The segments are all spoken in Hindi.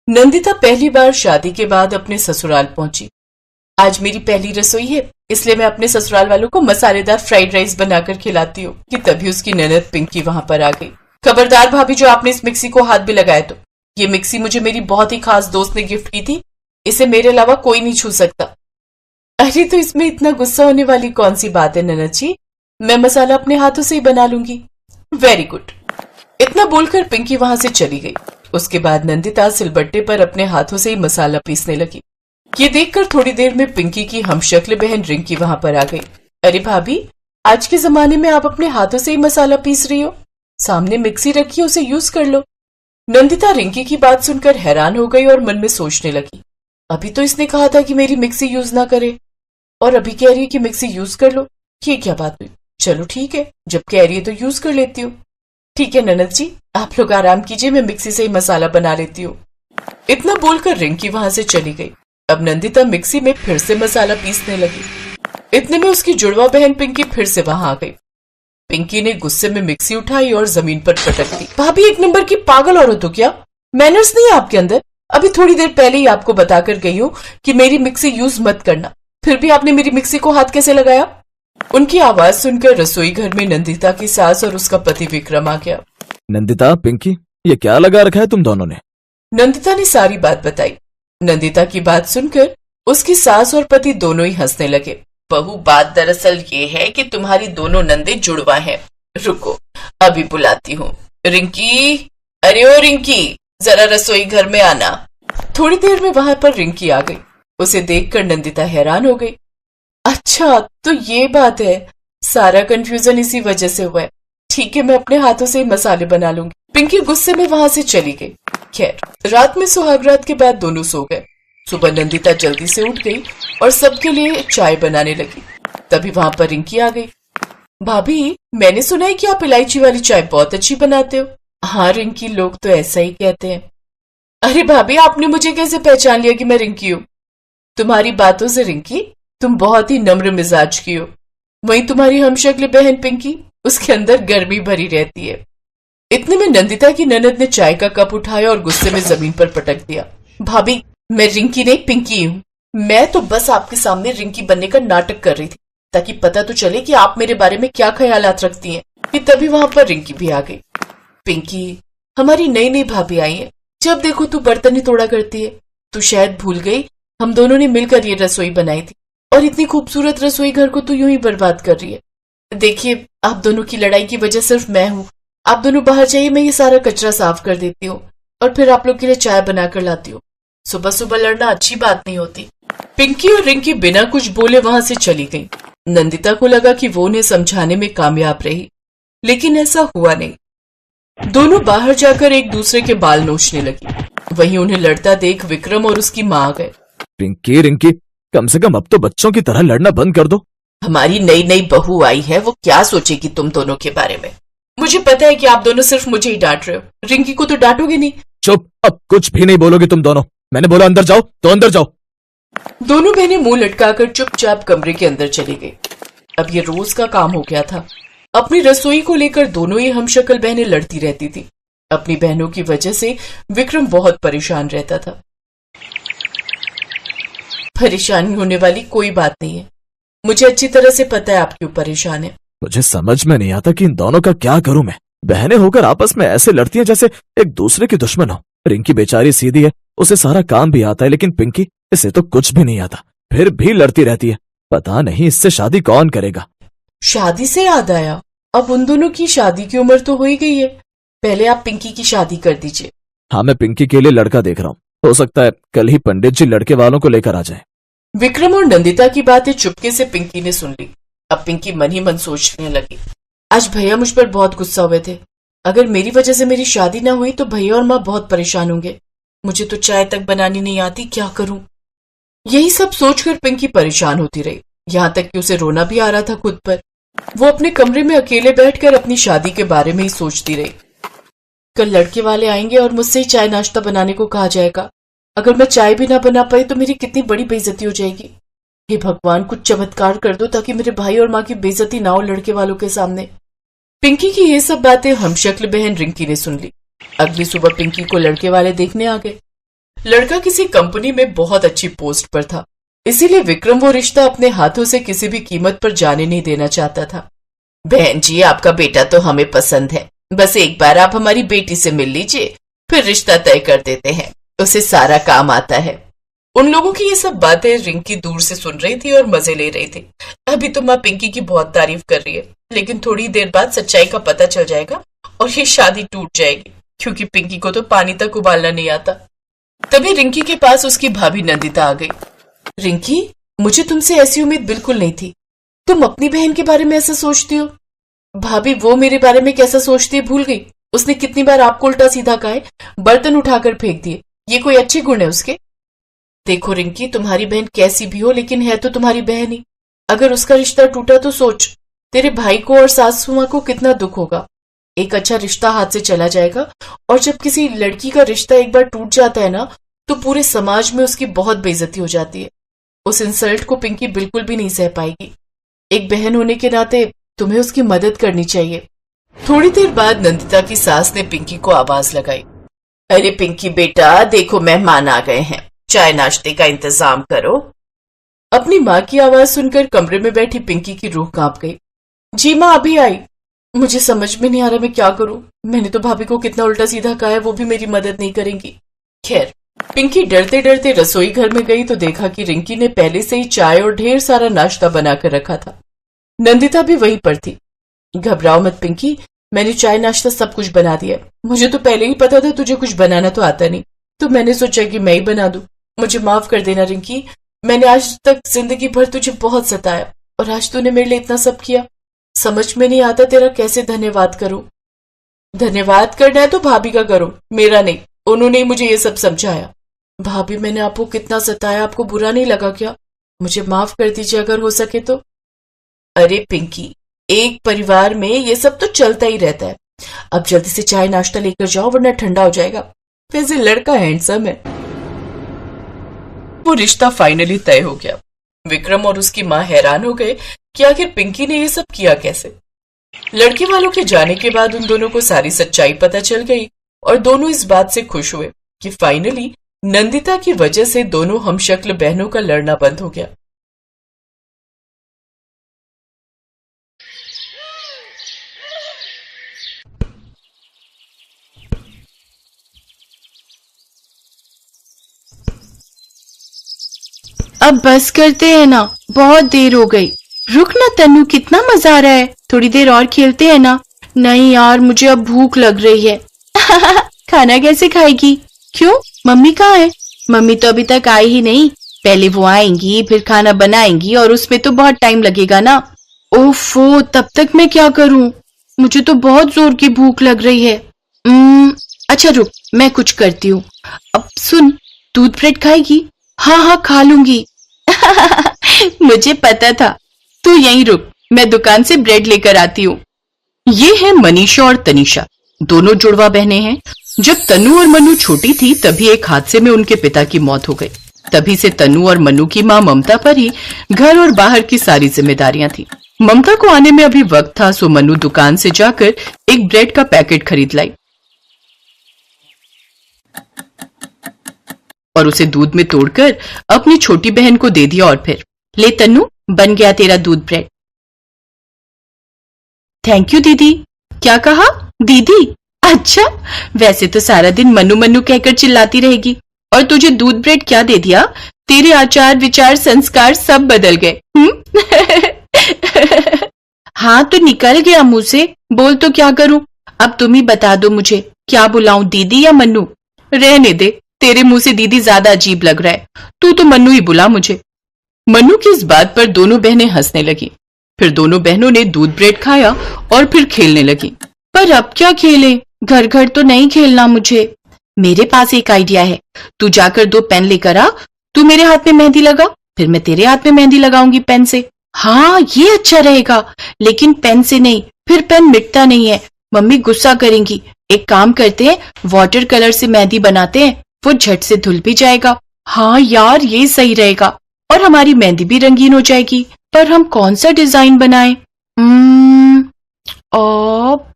नंदिता पहली बार शादी के बाद अपने ससुराल पहुंची। आज मेरी पहली रसोई है, इसलिए मैं अपने ससुराल वालों को मसालेदार फ्राइड राइस बनाकर खिलाती हूँ कि तभी उसकी ननद पिंकी वहां पर आ गई। खबरदार भाभी, जो आपने इस मिक्सी को हाथ भी लगाया तो। ये मिक्सी मुझे मेरी बहुत ही खास दोस्त ने गिफ्ट की थी, इसे मेरे अलावा कोई नहीं छू सकता। अरे तो इसमें इतना गुस्सा होने वाली कौन सी बात है ननद जी, मैं मसाला अपने हाथों से ही बना लूंगी। Very good. इतना बोलकर पिंकी वहां से चली गई। उसके बाद नंदिता सिलबट्टे पर अपने हाथों से ही मसाला पीसने लगी। ये देखकर थोड़ी देर में पिंकी की हमशक्ल बहन रिंकी वहां पर आ गई। अरे भाभी, आज के जमाने में आप अपने हाथों से ही मसाला पीस रही हो, सामने मिक्सी रखी है, उसे यूज कर लो। नंदिता रिंकी की बात सुनकर हैरान हो गई और मन में सोचने लगी, अभी तो इसने कहा था कि मेरी मिक्सी यूज ना करे और अभी कह रही है कि मिक्सी यूज कर लो। ये क्या बात हुई? चलो ठीक है, जब कह रही है तो यूज कर लेती हूँ। ठीक है ननद जी, आप लोग आराम कीजिए, मैं मिक्सी से ही मसाला बना लेती हूँ। इतना बोलकर रिंकी वहां से चली गई। अब नंदिता मिक्सी में फिर से मसाला पीसने लगी। इतने में उसकी जुड़वा बहन पिंकी फिर से वहां आ गई। पिंकी ने गुस्से में मिक्सी उठाई और जमीन पर पटक दी। भाभी, एक नंबर की पागल औरत हो क्या? मैनर्स नहीं है आपके अंदर? अभी थोड़ी देर पहले ही आपको बताकर गई हूँ कि मेरी मिक्सी यूज मत करना, फिर भी आपने मेरी मिक्सी को हाथ कैसे लगाया? उनकी आवाज सुनकर रसोई घर में नंदिता की सास और उसका पति विक्रम आ गया। नंदिता, पिंकी, ये क्या लगा रखा है तुम दोनों ने? नंदिता ने सारी बात बताई। नंदिता की बात सुनकर उसकी सास और पति दोनों ही हंसने लगे। बहू, बात दरअसल ये है कि तुम्हारी दोनों नंदे जुड़वा हैं। रुको, अभी बुलाती हूँ। रिंकी, अरे ओ रिंकी, जरा रसोई घर में आना। थोड़ी देर में वहां पर रिंकी आ गई। उसे देखकर नंदिता हैरान हो गई। अच्छा, तो ये बात है, सारा कंफ्यूजन इसी वजह से हुआ है। ठीक है, मैं अपने हाथों से ही मसाले बना लूंगी। पिंकी गुस्से में वहां से चली गई। खैर, रात में सुहागरात के बाद दोनों सो गए। सुबह नंदिता जल्दी से उठ गई और सबके लिए चाय बनाने लगी। तभी वहां पर रिंकी आ गई। भाभी, मैंने सुना है कि आप इलायची वाली चाय बहुत अच्छी बनाते हो। हाँ रिंकी, लोग तो ऐसा ही कहते हैं। अरे भाभी, आपने मुझे कैसे पहचान लिया कि मैं रिंकी हूँ? तुम्हारी बातों से रिंकी, तुम बहुत ही नम्र मिजाज की हो। वहीं तुम्हारी हमशक्ल बहन पिंकी, उसके अंदर गर्मी भरी रहती है। इतने में नंदिता की ननद ने चाय का कप उठाया और गुस्से में जमीन पर पटक दिया। भाभी, मैं रिंकी नहीं पिंकी हूँ। मैं तो बस आपके सामने रिंकी बनने का नाटक कर रही थी, ताकि पता तो चले कि आप मेरे बारे में क्या ख्यालात रखती हैं। कि तभी वहां पर रिंकी भी आ गई। पिंकी, हमारी नई नई भाभी आई है, जब देखो तू बर्तन ही तोड़ा करती है। तू शायद भूल गई, हम दोनों ने मिलकर ये रसोई बनाई थी, और इतनी खूबसूरत रसोई घर को तू यूं ही बर्बाद कर रही है। देखिए, आप दोनों की लड़ाई की वजह सिर्फ मैं हूँ। आप दोनों बाहर जाइए, मैं ये सारा कचरा साफ कर देती हूँ और फिर आप लोग के लिए चाय बनाकर लाती हूँ। सुबह सुबह लड़ना अच्छी बात नहीं होती। पिंकी और रिंकी बिना कुछ बोले वहां से चली गई। नंदिता को लगा कि वो उन्हें समझाने में कामयाब रही, लेकिन ऐसा हुआ नहीं। दोनों बाहर जाकर एक दूसरे के बाल नोचने लगी। वहीं उन्हें लड़ता देख विक्रम और उसकी माँ आ गए। पिंकी, रिंकी, कम से कम अब तो बच्चों की तरह लड़ना बंद कर दो। हमारी नई नई बहू आई है, वो क्या सोचेगी तुम दोनों के बारे में? मुझे पता है कि आप दोनों सिर्फ मुझे ही डांट रहे हो, रिंकी को तो डांटोगे नहीं। चुप, अब कुछ भी नहीं बोलोगे तुम दोनों। मैंने बोला अंदर जाओ तो अंदर जाओ। दोनों बहनें मुंह लटकाकर चुपचाप कमरे के अंदर चली गई। अब ये रोज का काम हो गया था। अपनी रसोई को लेकर दोनों ही हमशक्ल बहनें लड़ती रहती थी। अपनी बहनों की वजह से विक्रम बहुत परेशान रहता था। परेशानी होने वाली कोई बात नहीं है, मुझे अच्छी तरह से पता है आप क्यों परेशान है। मुझे समझ में नहीं आता कि इन दोनों का क्या करूं मैं। बहनें होकर आपस में ऐसे लड़ती हैं जैसे एक दूसरे की दुश्मन हो। रिंकी बेचारी सीधी है, उसे सारा काम भी आता है, लेकिन पिंकी, इसे तो कुछ भी नहीं आता, फिर भी लड़ती रहती है। पता नहीं इससे शादी कौन करेगा। शादी से याद आया, अब उन दोनों की शादी की उम्र तो हो ही गई है। पहले आप पिंकी की शादी कर दीजिए। हाँ, मैं पिंकी के लिए लड़का देख रहा हूँ। हो सकता है कल ही पंडित जी लड़के वालों को लेकर आ जाए। विक्रम और नंदिता की बातें चुपके से पिंकी ने सुन ली। अब पिंकी मन ही मन सोचने लगी, आज भैया मुझ पर बहुत गुस्सा हुए थे। अगर मेरी वजह से मेरी शादी ना हुई तो भैया और माँ बहुत परेशान होंगे। मुझे तो चाय तक बनानी नहीं आती, क्या करूं? यही सब सोचकर पिंकी परेशान होती रही, यहाँ तक कि उसे रोना भी आ रहा था खुद पर। वो अपने कमरे में अकेले बैठकर अपनी शादी के बारे में ही सोचती रही। कल लड़के वाले आएंगे और मुझसे ही चाय नाश्ता बनाने को कहा जाएगा। अगर मैं चाय भी ना बना पाई तो मेरी कितनी बड़ी बेइज्जती हो जाएगी। हे भगवान, कुछ चमत्कार कर दो ताकि मेरे भाई और माँ की बेइज्जती ना हो लड़के वालों के सामने। पिंकी की ये सब बातें हमशक्ल बहन रिंकी ने सुन ली। अगली सुबह पिंकी को लड़के वाले देखने आ गए। लड़का किसी कंपनी में बहुत अच्छी पोस्ट पर था, इसीलिए विक्रम वो रिश्ता अपने हाथों से किसी भी कीमत पर जाने नहीं देना चाहता था। बहन जी, आपका बेटा तो हमें पसंद है, बस एक बार आप हमारी बेटी से मिल लीजिए, फिर रिश्ता तय कर देते हैं, उसे सारा काम आता है। उन लोगों की ये सब बातें रिंकी दूर से सुन रही थी और मजे ले रही थी। अभी तो माँ पिंकी की बहुत तारीफ कर रही है, लेकिन थोड़ी देर बाद सच्चाई का पता चल जाएगा और ये शादी टूट जाएगी, क्योंकि पिंकी को तो पानी तक उबालना नहीं आता। तभी रिंकी के पास उसकी भाभी नंदिता आ गई। रिंकी, मुझे तुमसे ऐसी उम्मीद बिल्कुल नहीं थी, तुम अपनी बहन के बारे में ऐसा सोचती हो। भाभी, वो मेरे बारे में कैसा सोचती है भूल गई। उसने कितनी बार आपको उल्टा सीधा कहा है, बर्तन उठाकर फेंक दिए, ये कोई अच्छे गुण है उसके? देखो रिंकी, तुम्हारी बहन कैसी भी हो लेकिन है तो तुम्हारी बहन ही। अगर उसका रिश्ता टूटा तो सोच, तेरे भाई को और सासू मां को कितना दुख होगा। एक अच्छा रिश्ता हाथ से चला जाएगा, और जब किसी लड़की का रिश्ता एक बार टूट जाता है ना, तो पूरे समाज में उसकी बहुत बेइज्जती हो जाती है। उस इंसल्ट को पिंकी बिल्कुल भी नहीं सह पाएगी। एक बहन होने के नाते तुम्हें उसकी मदद करनी चाहिए। थोड़ी देर बाद नंदिता की सास ने पिंकी को आवाज लगाई। अरे पिंकी बेटा, देखो मेहमान आ गए हैं, चाय नाश्ते का इंतजाम करो। अपनी माँ की आवाज सुनकर कमरे में बैठी पिंकी की रूह कांप गई। जी माँ, अभी आई। मुझे समझ में नहीं आ रहा मैं क्या करूं। मैंने तो भाभी को कितना उल्टा सीधा कहा है, वो भी मेरी मदद नहीं करेंगी। खैर, पिंकी डरते डरते रसोई घर में गई तो देखा कि रिंकी ने पहले से ही चाय और ढेर सारा नाश्ता बनाकर रखा था। नंदिता भी वहीं पर थी। घबराओ मत पिंकी, मैंने चाय नाश्ता सब कुछ बना दिया। मुझे तो पहले ही पता था तुझे कुछ बनाना तो आता नहीं, तो मैंने सोचा कि मैं ही बना दूं। मुझे माफ कर देना रिंकी, मैंने आज तक जिंदगी भर तुझे बहुत सताया, और आज तूने मेरे लिए इतना सब किया। समझ में नहीं आता तेरा कैसे धन्यवाद करूं। धन्यवाद करना है तो भाभी का करो, मेरा नहीं। उन्होंने ही मुझे ये सब समझाया। भाभी, मैंने आपको कितना सताया, आपको बुरा नहीं लगा क्या? मुझे माफ कर दीजिए अगर हो सके तो। अरे पिंकी, एक परिवार में ये सब तो चलता ही रहता है। अब जल्दी से चाय नाश्ता लेकर जाओ वरना ठंडा हो जाएगा। वैसे लड़का हैंडसम है। वो रिश्ता फाइनली तय हो गया। विक्रम और उसकी मां हैरान हो गए कि आखिर पिंकी ने ये सब किया कैसे। लड़के वालों के जाने के बाद उन दोनों को सारी सच्चाई पता चल गई और दोनों इस बात से खुश हुए कि फाइनली नंदिता की वजह से दोनों हमशक्ल बहनों का लड़ना बंद हो गया। अब बस करते हैं ना, बहुत देर हो गई। रुक ना तन्नू, कितना मजा आ रहा है, थोड़ी देर और खेलते हैं ना। नहीं यार, मुझे अब भूख लग रही है। खाना कैसे खाएगी? क्यों, मम्मी कहाँ है? मम्मी तो अभी तक आई ही नहीं। पहले वो आएंगी, फिर खाना बनाएंगी, और उसमें तो बहुत टाइम लगेगा ना। ओफो, तब तक मैं क्या करूं? मुझे तो बहुत जोर की भूख लग रही है। अच्छा रुक, मैं कुछ करती हूँ। अब सुन, दूध ब्रेड खाएगी? हाँ हाँ, खा लूंगी। मुझे पता था, तू यहीं रुक, मैं दुकान से ब्रेड लेकर आती हूँ। ये है मनीषा और तनीषा, दोनों जुड़वा बहनें हैं। जब तनु और मनु छोटी थी तभी एक हादसे में उनके पिता की मौत हो गई। तभी से तनु और मनु की माँ ममता पर ही घर और बाहर की सारी जिम्मेदारियां थी। ममता को आने में अभी वक्त था, सो मनु दुकान से जाकर एक ब्रेड का पैकेट खरीद लाई और उसे दूध में तोड़कर अपनी छोटी बहन को दे दिया। और फिर, ले तन्नू, बन गया तेरा दूध ब्रेड। थैंक यू दीदी। क्या कहा? दीदी? अच्छा, वैसे तो सारा दिन मनु मनु कहकर चिल्लाती रहेगी, और तुझे दूध ब्रेड क्या दे दिया? तेरे आचार विचार संस्कार सब बदल गए। हाँ तो निकल गया मुंह से, बोल तो क्या करूं? अब तुम ही बता दो मुझे, क्या बुलाऊं, दीदी या मन्नू? रहने दे, तेरे मुंह से दीदी ज्यादा अजीब लग रहा है, तू तो मन्नू ही बुला मुझे। मन्नू की इस बात पर दोनों बहनें हंसने लगी। फिर दोनों बहनों ने दूध ब्रेड खाया और फिर खेलने लगी। पर अब क्या खेलें? घर घर तो नहीं खेलना मुझे। मेरे पास एक आइडिया है, तू जाकर 2 पेन लेकर आ, तू मेरे हाथ में मेहंदी लगा, फिर मैं तेरे हाथ में मेहंदी लगाऊंगी पेन से। हाँ, ये अच्छा रहेगा, लेकिन पेन से नहीं, फिर पेन मिटता नहीं है, मम्मी गुस्सा करेंगी। एक काम करते हैं, वाटर कलर से मेहंदी बनाते हैं, वो झट से धुल भी जाएगा। हाँ यार, ये सही रहेगा, और हमारी मेहंदी भी रंगीन हो जाएगी। पर हम कौन सा डिजाइन बनाएं?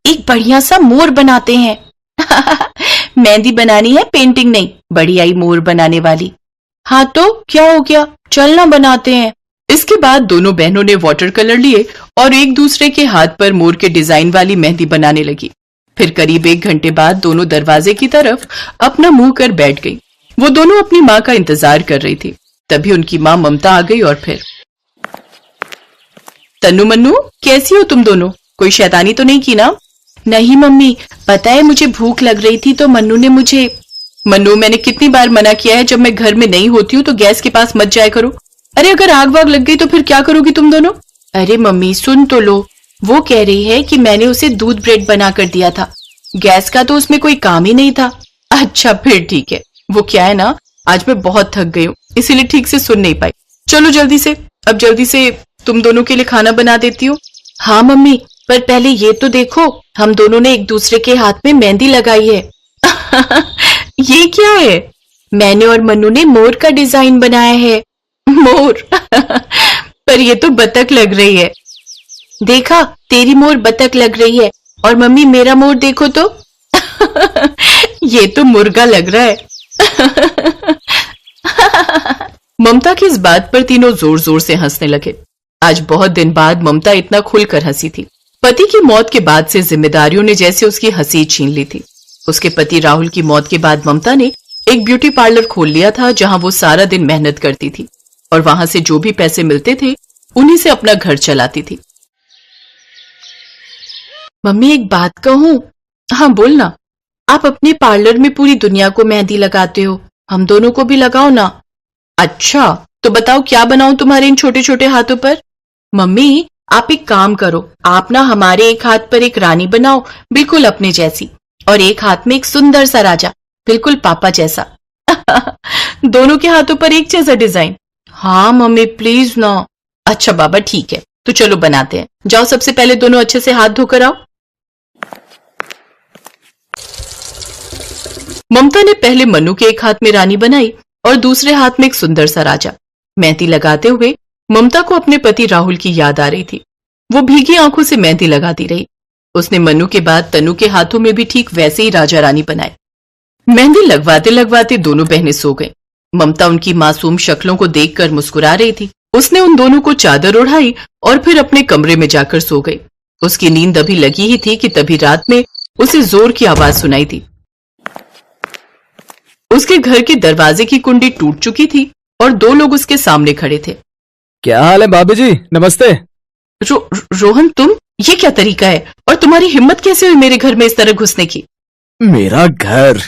एक बढ़िया सा मोर बनाते हैं। मेहंदी बनानी है, पेंटिंग नहीं। बड़ी आई मोर बनाने वाली। हाँ तो क्या हो गया, चलना बनाते हैं। इसके बाद दोनों बहनों ने वाटर कलर लिए और एक दूसरे के हाथ पर मोर के डिजाइन वाली मेहंदी बनाने लगी। फिर करीब 1 घंटे बाद दोनों दरवाजे की तरफ अपना मुंह कर बैठ गई। वो दोनों अपनी माँ का इंतजार कर रही थी। तभी उनकी माँ ममता आ गई और फिर, तन्नू मन्नू कैसी हो तुम दोनों, कोई शैतानी तो नहीं की ना? नहीं मम्मी, पता है मुझे भूख लग रही थी तो मन्नू ने मुझे। मन्नू, मैंने कितनी बार मना किया है, जब मैं घर में नहीं होती हूँ तो गैस के पास मत जाया करो। अरे अगर आग वाग लग गई तो फिर क्या करोगी तुम दोनों? अरे मम्मी सुन तो लो, वो कह रही है कि मैंने उसे दूध ब्रेड बना कर दिया था, गैस का तो उसमें कोई काम ही नहीं था। अच्छा फिर ठीक है। वो क्या है ना, आज मैं बहुत थक गई हूँ इसीलिए ठीक से सुन नहीं पाई। चलो जल्दी से, अब जल्दी से तुम दोनों के लिए खाना बना देती हूँ। हाँ मम्मी, पर पहले ये तो देखो, हम दोनों ने एक दूसरे के हाथ में मेहंदी लगाई है। ये क्या है? मैंने और मन्नू ने मोर का डिजाइन बनाया है। मोर? पर ये तो बतख लग रही है। देखा, तेरी मोर बतख लग रही है और मम्मी मेरा मोर देखो तो। ये तो मुर्गा लग रहा है। ममता की इस बात पर तीनों जोर जोर से हंसने लगे। आज बहुत दिन बाद ममता इतना खुलकर हंसी थी। पति की मौत के बाद से जिम्मेदारियों ने जैसे उसकी हंसी छीन ली थी। उसके पति राहुल की मौत के बाद ममता ने एक ब्यूटी पार्लर खोल लिया था, जहां वो सारा दिन मेहनत करती थी और वहां से जो भी पैसे मिलते थे उन्हीं से अपना घर चलाती थी। मम्मी एक बात कहूं? हाँ बोलना। आप अपने पार्लर में पूरी दुनिया को मेहंदी लगाते हो, हम दोनों को भी लगाओ ना। अच्छा तो बताओ क्या बनाऊं तुम्हारे इन छोटे छोटे हाथों पर? मम्मी आप एक काम करो, आप ना हमारे एक हाथ पर एक रानी बनाओ बिल्कुल अपने जैसी, और एक हाथ में एक सुंदर सा राजा बिल्कुल पापा जैसा। दोनों के हाथों पर एक जैसा डिजाइन? हाँ मम्मी प्लीज ना। अच्छा बाबा ठीक है, तो चलो बनाते हैं। जाओ सबसे पहले दोनों अच्छे से हाथ धोकर आओ। ममता ने पहले मन्नू के एक हाथ में रानी बनाई और दूसरे हाथ में एक सुंदर सा राजा। मेहंदी लगाते हुए ममता को अपने पति राहुल की याद आ रही थी। वो भीगी आंखों से मेहंदी लगाती रही। उसने मन्नू के बाद तन्नू के हाथों में भी ठीक वैसे ही राजा रानी बनाए। मेहंदी लगवाते लगवाते दोनों बहनें सो गईं। ममता उनकी मासूम शक्लों को देखकर मुस्कुरा रही थी। उसने उन दोनों को चादर ओढ़ाई और फिर अपने कमरे में जाकर सो गई। उसकी नींद अभी लगी ही थी कि तभी रात में उसे जोर की आवाज सुनाई दी। उसके घर के दरवाजे की कुंडी टूट चुकी थी और 2 लोग उसके सामने खड़े थे। क्या हाल है भाभी जी, नमस्ते। रोहन तुम, ये क्या तरीका है और तुम्हारी हिम्मत कैसे हुई मेरे घर में इस तरह घुसने की? मेरा घर?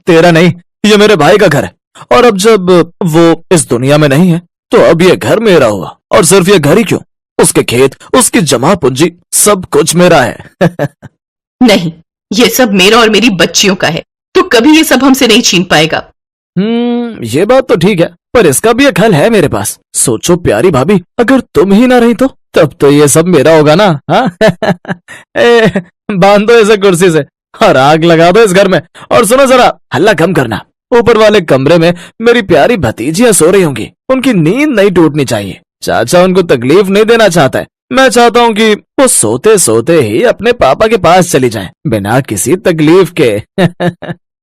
तेरा नहीं, ये मेरे भाई का घर है, और अब जब वो इस दुनिया में नहीं है तो अब ये घर मेरा हुआ। और सिर्फ ये घर ही क्यों, उसके खेत, उसकी जमा पूंजी, सब कुछ मेरा है। नहीं, ये सब मेरा और मेरी बच्चियों का है, तो कभी ये सब हमसे नहीं छीन पाएगा। ये बात तो ठीक है, पर इसका भी एक हल है मेरे पास। सोचो प्यारी भाभी, अगर तुम ही ना रही तो तब तो ये सब मेरा होगा ना। हाँ? बांध दो इसे कुर्सी से और आग लगा दो इस घर में। और सुनो जरा, हल्ला कम करना। ऊपर वाले कमरे में मेरी प्यारी भतीजियां सो रही होंगी, उनकी नींद नहीं टूटनी चाहिए। चाचा उनको तकलीफ नहीं देना चाहता है। मैं चाहता हूँ कि वो सोते सोते ही अपने पापा के पास चली जाएं, बिना किसी तकलीफ के।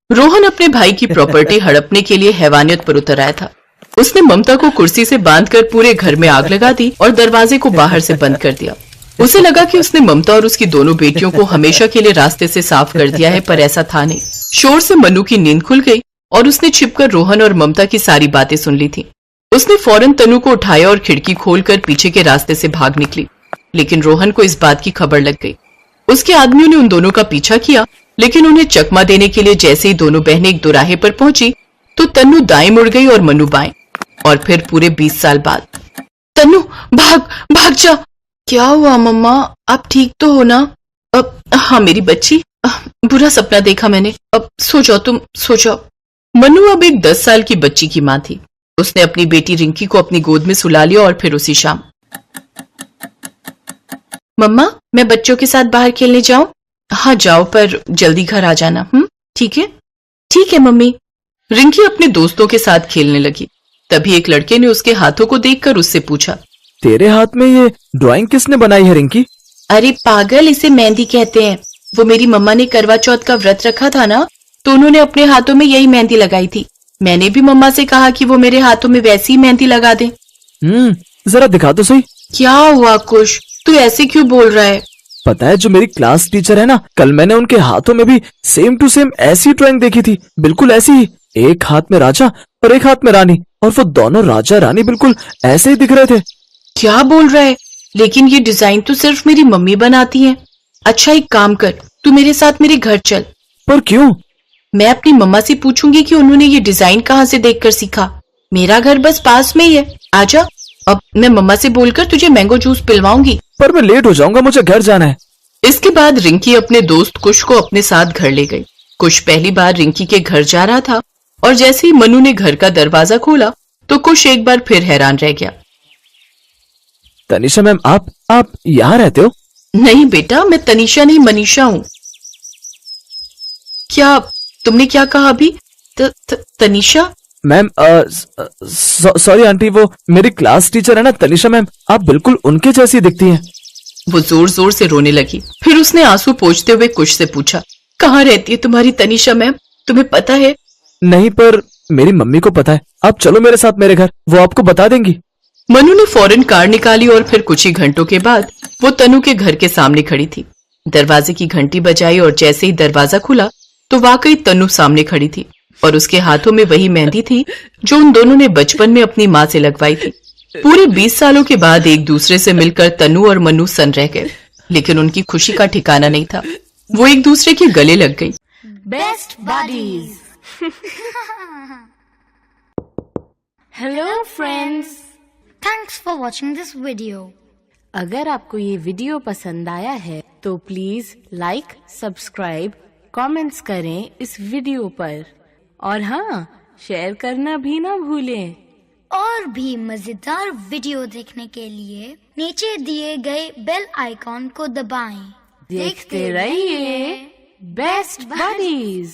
रोहन अपने भाई की प्रॉपर्टी हड़पने के लिए हैवानियत पर उतर आया था। उसने ममता को कुर्सी से बांधकर पूरे घर में आग लगा दी और दरवाजे को बाहर से बंद कर दिया। उसे लगा कि उसने ममता और उसकी दोनों बेटियों को हमेशा के लिए रास्ते से साफ कर दिया है, पर ऐसा था नहीं। शोर से मन्नू की नींद खुल गई और उसने छिपकर रोहन और ममता की सारी बातें सुन ली थी। उसने फौरन तनु को उठाया और खिड़की खोलकर पीछे के रास्ते से भाग निकली, लेकिन रोहन को इस बात की खबर लग गई। उसके आदमियों ने उन दोनों का पीछा किया, लेकिन उन्हें चकमा देने के लिए जैसे ही दोनों बहनें एक दोराहे पर पहुंची तो तन्नू दाएं मुड़ गई और मन्नू बाएं। और फिर पूरे 20 साल बाद। तन्नू भाग भाग जा। क्या हुआ मम्मा, आप ठीक तो हो ना? अब हाँ मेरी बच्ची, बुरा सपना देखा मैंने, अब सो जाओ, तुम सो जाओ। मन्नू अब एक 10 साल की बच्ची की माँ थी। उसने अपनी बेटी रिंकी को अपनी गोद में सुला लिया और फिर उसी शाम, मम्मा मैं बच्चों के साथ बाहर खेलने जाऊं? हाँ जाओ, पर जल्दी घर आ जाना। ठीक है? ठीक है मम्मी। रिंकी अपने दोस्तों के साथ खेलने लगी। तभी एक लड़के ने उसके हाथों को देखकर उससे पूछा, तेरे हाथ में ये ड्राइंग किसने बनाई है रिंकी? अरे पागल, इसे मेहंदी कहते हैं। वो मेरी मम्मा ने करवा चौथ का व्रत रखा था ना, तो उन्होंने अपने हाथों में यही मेहंदी लगाई थी। मैंने भी मम्मा से कहा कि वो मेरे हाथों में वैसी ही मेहंदी लगा दे। जरा दिखा तो सही। क्या हुआ कुश, तू ऐसे क्यों बोल रहा है? पता है, जो मेरी क्लास टीचर है ना, कल मैंने उनके हाथों में भी सेम टू सेम ऐसी ड्राइंग देखी थी, बिल्कुल ऐसी ही। एक हाथ में राजा और एक हाथ में रानी, और वो दोनों राजा रानी बिल्कुल ऐसे ही दिख रहे थे। क्या बोल रहा है? लेकिन ये डिजाइन तो सिर्फ मेरी मम्मी बनाती है। अच्छा एक काम कर, तू मेरे साथ मेरे घर चल। पर क्यों? मैं अपनी मम्मा से पूछूंगी कि उन्होंने ये डिजाइन कहाँ से देखकर सीखा। मेरा घर बस पास में ही है, आजा। अब मैं मम्मा से बोलकर तुझे मैंगो जूस पिलवाऊंगी। पर मैं लेट हो जाऊंगा, मुझे घर जाना है। इसके बाद रिंकी अपने दोस्त कुश को अपने साथ घर ले गई। कुश पहली बार रिंकी के घर जा रहा था और जैसे ही मनु ने घर का दरवाजा खोला तो कुश एक बार फिर हैरान रह गया। तनिषा मैम, आप यहाँ रहते हो? नहीं बेटा, मैं तनिषा नहीं मनीषा हूँ। क्या तुमने क्या कहा अभी? तनिषा? मैम सॉरी आंटी, वो मेरी क्लास टीचर है ना तनिषा मैम, आप बिल्कुल उनके जैसी दिखती हैं। वो जोर जोर से रोने लगी। फिर उसने आंसू पोंछते हुए कुश से पूछा, कहाँ रहती है तुम्हारी तनिषा मैम, तुम्हें पता है? नहीं, पर मेरी मम्मी को पता है। आप चलो मेरे साथ मेरे घर, वो आपको बता देंगी। मनु ने फौरन कार निकाली और फिर कुछ ही घंटों के बाद वो तनु के घर के सामने खड़ी थी। दरवाजे की घंटी बजाई और जैसे ही दरवाजा खुला तो वाकई तनु सामने खड़ी थी और उसके हाथों में वही मेहंदी थी जो उन दोनों ने बचपन में अपनी माँ से लगवाई थी। पूरे 20 सालों के बाद एक दूसरे से मिलकर तनु और मनु सन रह गए, लेकिन उनकी खुशी का ठिकाना नहीं था। वो एक दूसरे के गले लग गई। Best buddies. Hello friends, thanks for watching this video. अगर आपको ये वीडियो पसंद आया है तो प्लीज लाइक, सब्सक्राइब, कमेंट्स करें इस वीडियो पर, और हाँ, शेयर करना भी ना भूलें। और भी मजेदार वीडियो देखने के लिए नीचे दिए गए बेल आइकॉन को दबाएं। देखते रहिए बेस्ट बडीज।